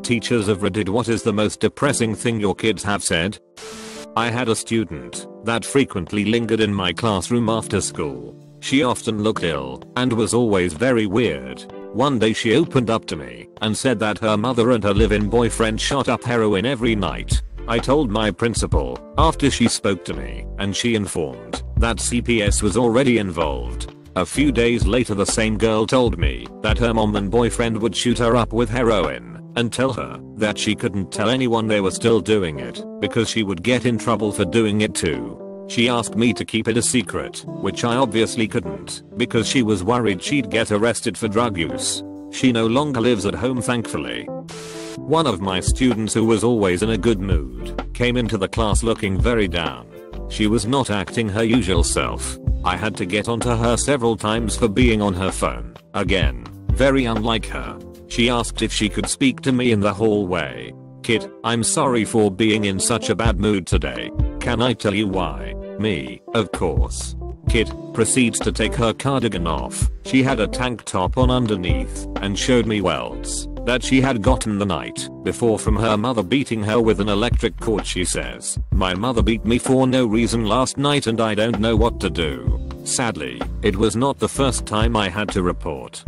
Teachers of Reddit, what is the most depressing thing your kids have said? I had a student that frequently lingered in my classroom after school. She often looked ill and was always very weird. One day she opened up to me and said that her mother and her live-in boyfriend shot up heroin every night. I told my principal after she spoke to me, and she informed that CPS was already involved. A few days later the same girl told me that her mom and boyfriend would shoot her up with heroin and tell her that she couldn't tell anyone they were still doing it because she would get in trouble for doing it too. She asked me to keep it a secret, which I obviously couldn't because she was worried she'd get arrested for drug use. She no longer lives at home, thankfully. One of my students, who was always in a good mood, came into the class looking very down. She was not acting her usual self. I had to get onto her several times for being on her phone. Again, very unlike her. She asked if she could speak to me in the hallway. "Kid, I'm sorry for being in such a bad mood today. Can I tell you why?" Me, of course. Kid proceeds to take her cardigan off. She had a tank top on underneath and showed me welts that she had gotten the night before from her mother beating her with an electric cord. She says, "My mother beat me for no reason last night and I don't know what to do." Sadly, it was not the first time I had to report.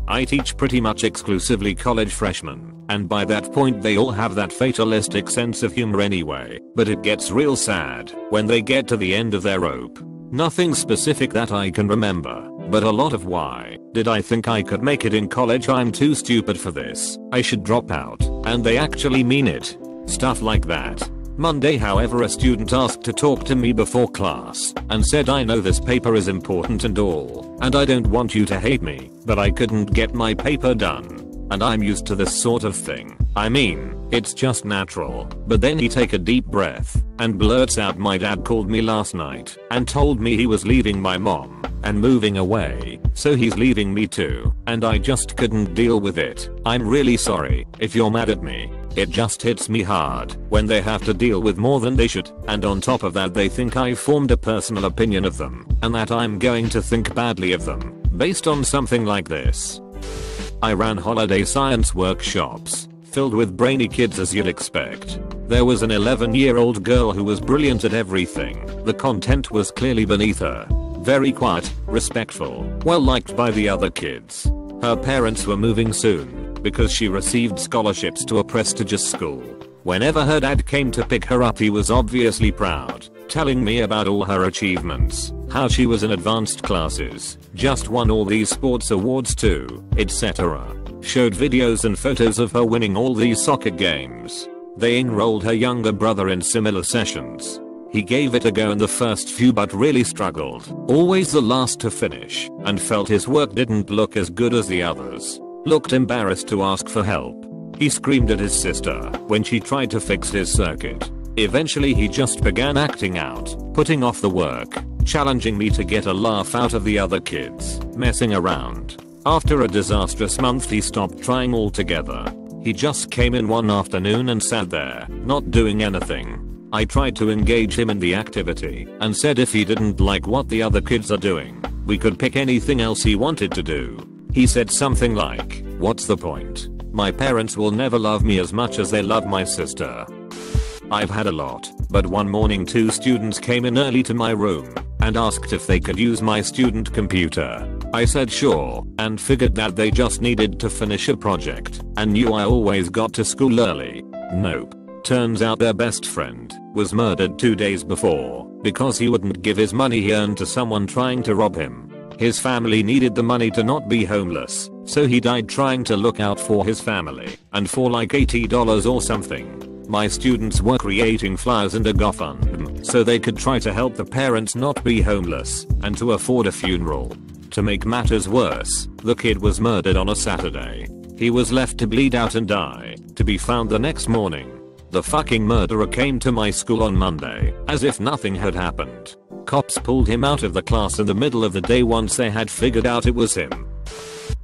I teach pretty much exclusively college freshmen, and by that point they all have that fatalistic sense of humor anyway, but it gets real sad when they get to the end of their rope. Nothing specific that I can remember, but a lot of "why did I think I could make it in college? I'm too stupid for this. I should drop out." And they actually mean it. Stuff like that. Monday, however, a student asked to talk to me before class and said, "I know this paper is important and all, and I don't want you to hate me, but I couldn't get my paper done. And I'm used to this sort of thing. I mean, it's just natural." But then he take a deep breath and blurts out, "My dad called me last night and told me he was leaving my mom and moving away, so he's leaving me too, and I just couldn't deal with it. I'm really sorry if you're mad at me." It just hits me hard when they have to deal with more than they should, and on top of that they think I've formed a personal opinion of them and that I'm going to think badly of them based on something like this. I ran holiday science workshops filled with brainy kids, as you'd expect. There was an 11-year-old girl who was brilliant at everything. The content was clearly beneath her. Very quiet, respectful, well liked by the other kids. Her parents were moving soon because she received scholarships to a prestigious school. Whenever her dad came to pick her up, he was obviously proud, telling me about all her achievements, how she was in advanced classes, just won all these sports awards too, etc. Showed videos and photos of her winning all these soccer games. They enrolled her younger brother in similar sessions. He gave it a go in the first few but really struggled, always the last to finish, and felt his work didn't look as good as the others. Looked embarrassed to ask for help. He screamed at his sister when she tried to fix his circuit. Eventually he just began acting out, putting off the work, challenging me to get a laugh out of the other kids, messing around. After a disastrous month he stopped trying altogether. He just came in one afternoon and sat there, not doing anything. I tried to engage him in the activity and said if he didn't like what the other kids are doing, we could pick anything else he wanted to do. He said something like, "What's the point? My parents will never love me as much as they love my sister." I've had a lot, but one morning 2 students came in early to my room and asked if they could use my student computer. I said sure, and figured that they just needed to finish a project and knew I always got to school early. Nope. Turns out their best friend was murdered 2 days before because he wouldn't give his money he earned to someone trying to rob him. His family needed the money to not be homeless, so he died trying to look out for his family, and for like $80 or something. My students were creating flyers and a GoFundMe so they could try to help the parents not be homeless and to afford a funeral. To make matters worse, the kid was murdered on a Saturday. He was left to bleed out and die, to be found the next morning. The fucking murderer came to my school on Monday, as if nothing had happened. Cops pulled him out of the class in the middle of the day once they had figured out it was him.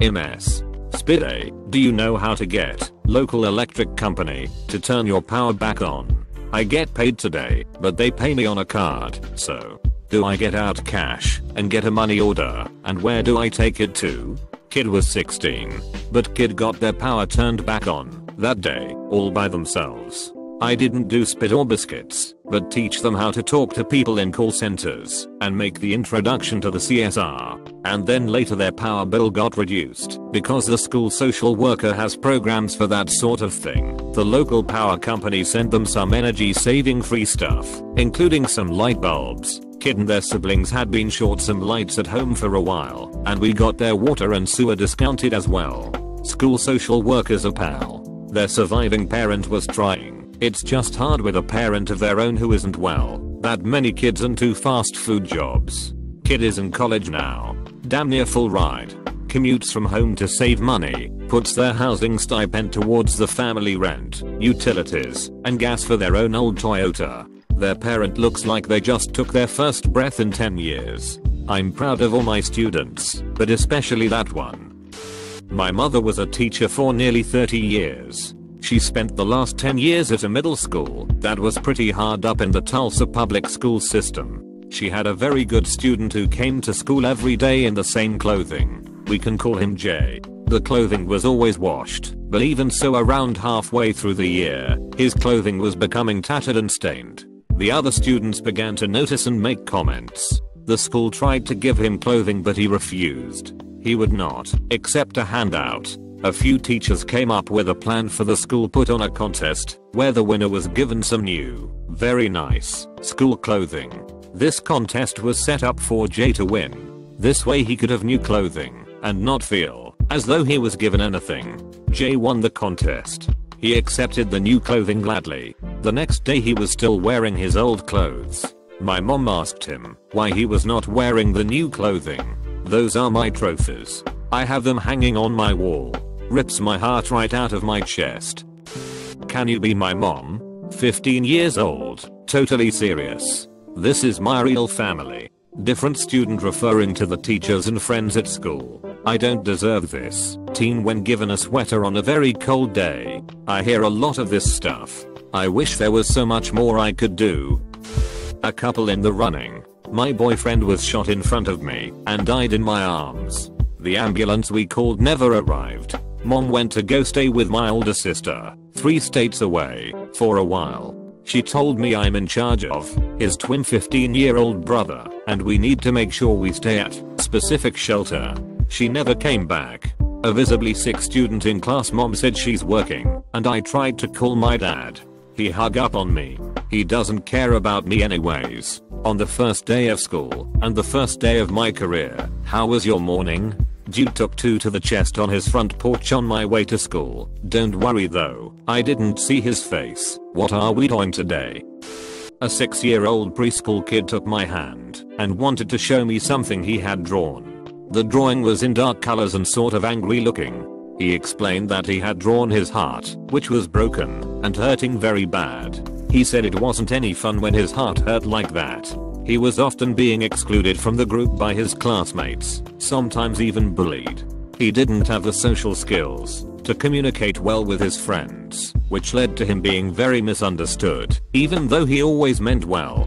MS. Spide, do you know how to get local electric company to turn your power back on? I get paid today, but they pay me on a card, so do I get out cash and get a money order, and where do I take it to? Kid was 16, but kid got their power turned back on. that day, all by themselves. I didn't do spit or biscuits, but teach them how to talk to people in call centers and make the introduction to the CSR. And then later their power bill got reduced because the school social worker has programs for that sort of thing. The local power company sent them some energy saving free stuff, including some light bulbs. Kid and their siblings had been short some lights at home for a while, and we got their water and sewer discounted as well. School social workers are pal. Their surviving parent was trying. It's just hard with a parent of their own who isn't well, that many kids and 2 fast food jobs. Kid is in college now. Damn near full ride. Commutes from home to save money, puts their housing stipend towards the family rent, utilities, and gas for their own old Toyota. Their parent looks like they just took their first breath in 10 years. I'm proud of all my students, but especially that one. My mother was a teacher for nearly 30 years. She spent the last 10 years at a middle school that was pretty hard up in the Tulsa public school system. She had a very good student who came to school every day in the same clothing. We can call him Jay. The clothing was always washed, but even so around halfway through the year, his clothing was becoming tattered and stained. The other students began to notice and make comments. The school tried to give him clothing but he refused. He would not accept a handout. A few teachers came up with a plan for the school, put on a contest where the winner was given some new, very nice school clothing. This contest was set up for Jay to win. This way he could have new clothing and not feel as though he was given anything. Jay won the contest. He accepted the new clothing gladly. The next day he was still wearing his old clothes. My mom asked him why he was not wearing the new clothing. Those are my trophies. I have them hanging on my wall. Rips my heart right out of my chest. Can you be my mom? 15 years old. Totally serious. This is my real family. Different student referring to the teachers and friends at school. I don't deserve this. Teen when given a sweater on a very cold day. I hear a lot of this stuff. I wish there was so much more I could do. A couple in the running. My boyfriend was shot in front of me and died in my arms. The ambulance we called never arrived. Mom went to go stay with my older sister, 3 states away, for a while. She told me I'm in charge of his twin 15-year-old brother, and we need to make sure we stay at specific shelter. She never came back. A visibly sick student in class mom said she's working, and I tried to call my dad. He hung up on me. He doesn't care about me anyways. On the first day of school, and the first day of my career, how was your morning? Dude took 2 to the chest on his front porch on my way to school. Don't worry though, I didn't see his face. What are we doing today? A 6-year-old preschool kid took my hand and wanted to show me something he had drawn. The drawing was in dark colors and sort of angry looking. He explained that he had drawn his heart, which was broken and hurting very bad. He said it wasn't any fun when his heart hurt like that. He was often being excluded from the group by his classmates, sometimes even bullied. He didn't have the social skills to communicate well with his friends, which led to him being very misunderstood, even though he always meant well.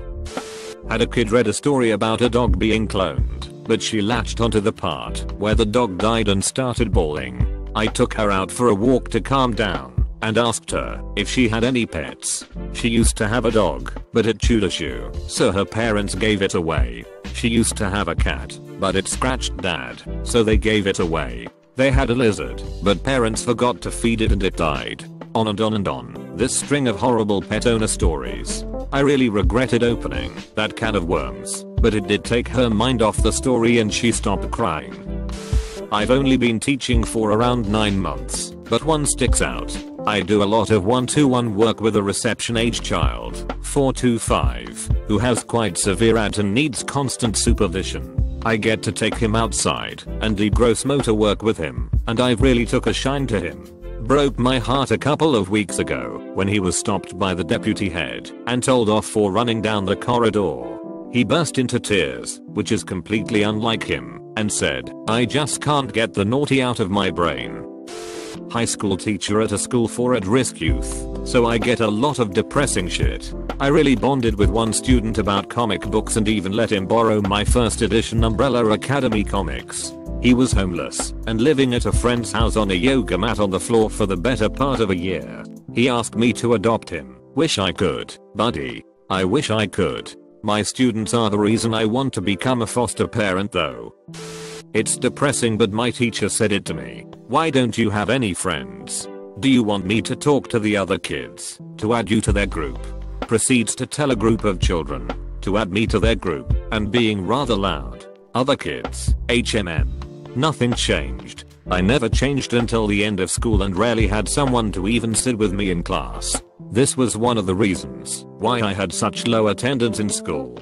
Had a kid read a story about a dog being cloned, but she latched onto the part where the dog died and started bawling. I took her out for a walk to calm down and asked her if she had any pets. She used to have a dog, but it chewed a shoe, so her parents gave it away. She used to have a cat, but it scratched dad, so they gave it away. They had a lizard, but parents forgot to feed it and it died. On and on and on. This string of horrible pet owner stories. I really regretted opening that can of worms, but it did take her mind off the story and she stopped crying. I've only been teaching for around 9 months, but one sticks out. I do a lot of one-to-one work with a reception age child, 4 to 5, who has quite severe ADD and needs constant supervision. I get to take him outside and do gross motor work with him, and I've really took a shine to him. Broke my heart a couple of weeks ago when he was stopped by the deputy head and told off for running down the corridor. He burst into tears, which is completely unlike him, and said, "I just can't get the naughty out of my brain." High school teacher at a school for at-risk youth, so I get a lot of depressing shit. I really bonded with one student about comic books and even let him borrow my first edition Umbrella Academy comics. He was homeless and living at a friend's house on a yoga mat on the floor for the better part of a year. He asked me to adopt him. Wish I could, buddy. I wish I could. My students are the reason I want to become a foster parent though. It's depressing, but my teacher said it to me. Why don't you have any friends? Do you want me to talk to the other kids? To add you to their group? Proceeds to tell a group of children to add me to their group, and being rather loud. Other kids, HMM. Nothing changed. I never changed until the end of school and rarely had someone to even sit with me in class. This was one of the reasons why I had such low attendance in school.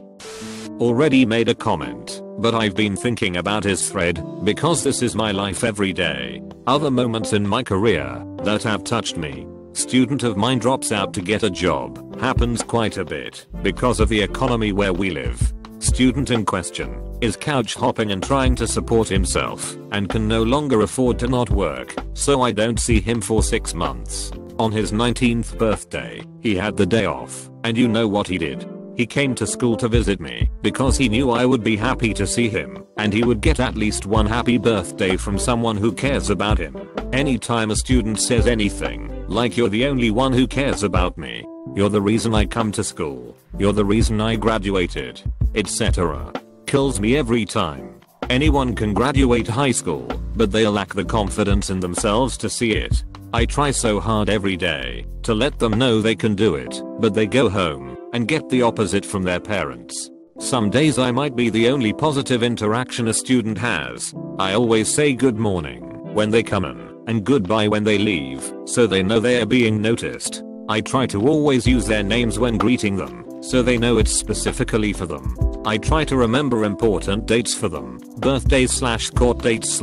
Already made a comment, but I've been thinking about his thread because this is my life every day. Other moments in my career that have touched me. Student of mine drops out to get a job. Happens quite a bit because of the economy where we live. Student in question is couch hopping and trying to support himself and can no longer afford to not work, so I don't see him for 6 months. On his 19th birthday, he had the day off, and you know what he did? He came to school to visit me because he knew I would be happy to see him and he would get at least one happy birthday from someone who cares about him. Anytime a student says anything, like you're the only one who cares about me, you're the reason I come to school, you're the reason I graduated, etc., kills me every time. Anyone can graduate high school, but they lack the confidence in themselves to see it. I try so hard every day to let them know they can do it, but they go home and get the opposite from their parents. Some days I might be the only positive interaction a student has. I always say good morning when they come in and goodbye when they leave, so they know they are being noticed. I try to always use their names when greeting them, so they know it's specifically for them. I try to remember important dates for them, birthdays/court dates/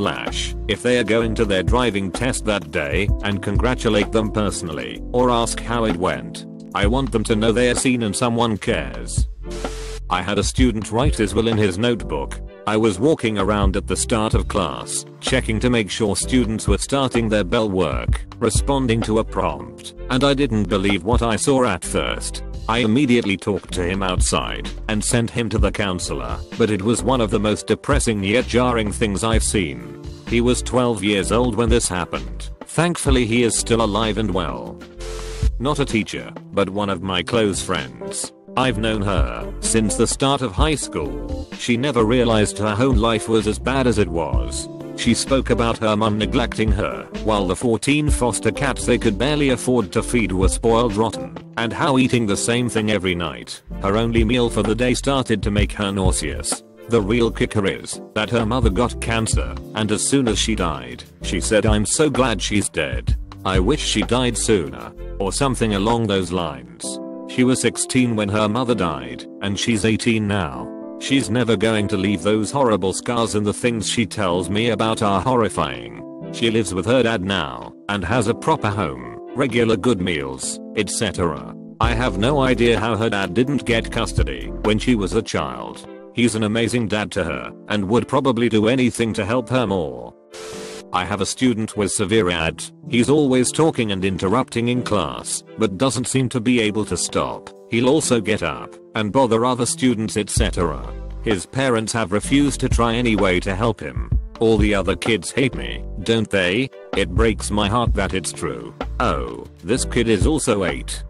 if they are going to their driving test that day, and congratulate them personally or ask how it went. I want them to know they are seen and someone cares. I had a student write his will in his notebook. I was walking around at the start of class, checking to make sure students were starting their bell work, responding to a prompt, and I didn't believe what I saw at first. I immediately talked to him outside and sent him to the counselor, but it was one of the most depressing yet jarring things I've seen. He was 12 years old when this happened. Thankfully he is still alive and well. Not a teacher, but one of my close friends. I've known her since the start of high school. She never realized her home life was as bad as it was. She spoke about her mum neglecting her, while the 14 foster cats they could barely afford to feed were spoiled rotten, and how eating the same thing every night, her only meal for the day, started to make her nauseous. The real kicker is that her mother got cancer, and as soon as she died, she said, "I'm so glad she's dead. I wish she died sooner," or something along those lines. She was 16 when her mother died, and she's 18 now. She's never going to leave those horrible scars, and the things she tells me about are horrifying. She lives with her dad now, and has a proper home, regular good meals, etc. I have no idea how her dad didn't get custody when she was a child. He's an amazing dad to her, and would probably do anything to help her more. I have a student with severe AD. He's always talking and interrupting in class, but doesn't seem to be able to stop. He'll also get up and bother other students, etc. His parents have refused to try any way to help him. All the other kids hate me, don't they? It breaks my heart that it's true. Oh, this kid is also 8.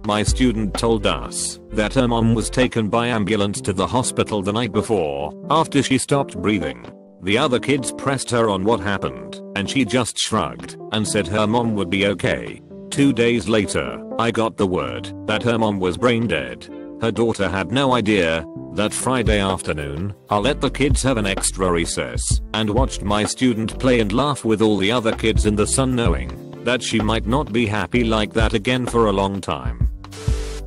My student told us that her mom was taken by ambulance to the hospital the night before after she stopped breathing. The other kids pressed her on what happened, and she just shrugged and said her mom would be okay. 2 days later, I got the word that her mom was brain dead. Her daughter had no idea. That Friday afternoon, I let the kids have an extra recess and watched my student play and laugh with all the other kids in the sun, knowing that she might not be happy like that again for a long time.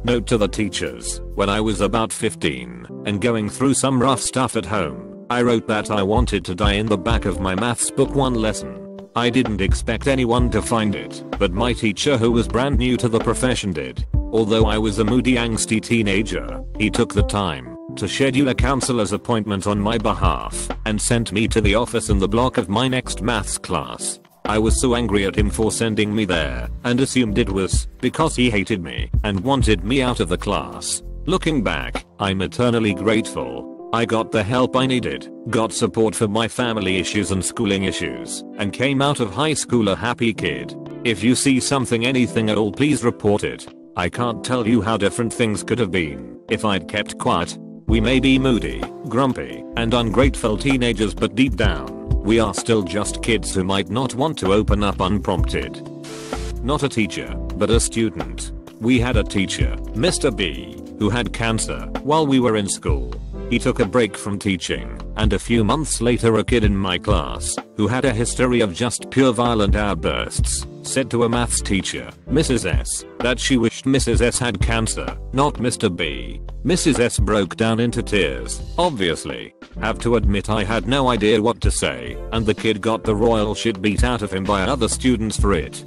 Note to the teachers: when I was about 15 and going through some rough stuff at home, I wrote that I wanted to die in the back of my maths book one lesson. I didn't expect anyone to find it, but my teacher, who was brand new to the profession, did. Although I was a moody, angsty teenager, he took the time to schedule a counselor's appointment on my behalf and sent me to the office in the block of my next maths class. I was so angry at him for sending me there and assumed it was because he hated me and wanted me out of the class. Looking back, I'm eternally grateful. I got the help I needed, got support for my family issues and schooling issues, and came out of high school a happy kid. If you see something anything at all, please report it. I can't tell you how different things could have been if I'd kept quiet. We may be moody, grumpy, and ungrateful teenagers, but deep down, we are still just kids who might not want to open up unprompted. Not a teacher, but a student. We had a teacher, Mr. B, who had cancer while we were in school. He took a break from teaching, and a few months later a kid in my class, who had a history of just pure violent outbursts, said to a maths teacher, Mrs. S, that she wished Mrs. S had cancer, not Mr. B. Mrs. S broke down into tears, obviously. Have to admit I had no idea what to say, and the kid got the royal shit beat out of him by other students for it.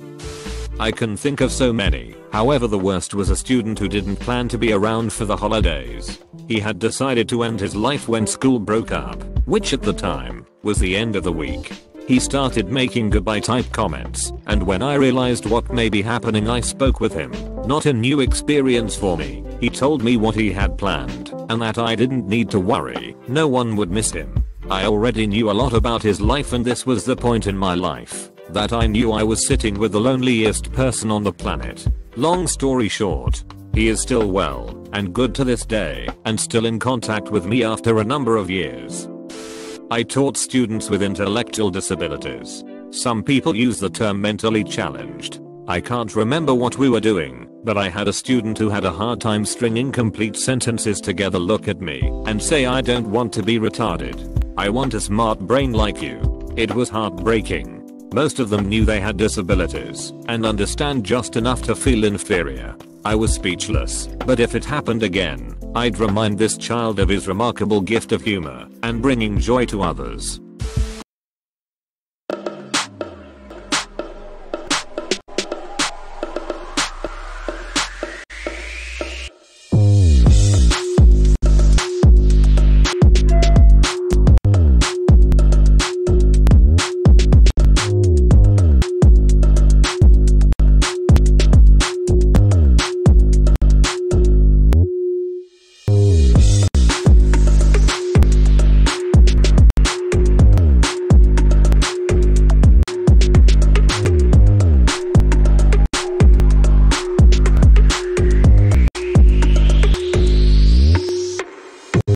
I can think of so many. However, the worst was a student who didn't plan to be around for the holidays. He had decided to end his life when school broke up, which at the time was the end of the week. He started making goodbye type comments, and when I realized what may be happening, I spoke with him. Not a new experience for me. He told me what he had planned, and that I didn't need to worry, no one would miss him. I already knew a lot about his life, and this was the point in my life that I knew I was sitting with the loneliest person on the planet. Long story short, he is still well and good to this day, and still in contact with me after a number of years. I taught students with intellectual disabilities. Some people use the term mentally challenged. I can't remember what we were doing, but I had a student who had a hard time stringing complete sentences together look at me and say, I don't want to be retarded. I want a smart brain like you. It was heartbreaking. Most of them knew they had disabilities and understand just enough to feel inferior. I was speechless, but if it happened again, I'd remind this child of his remarkable gift of humor and bringing joy to others.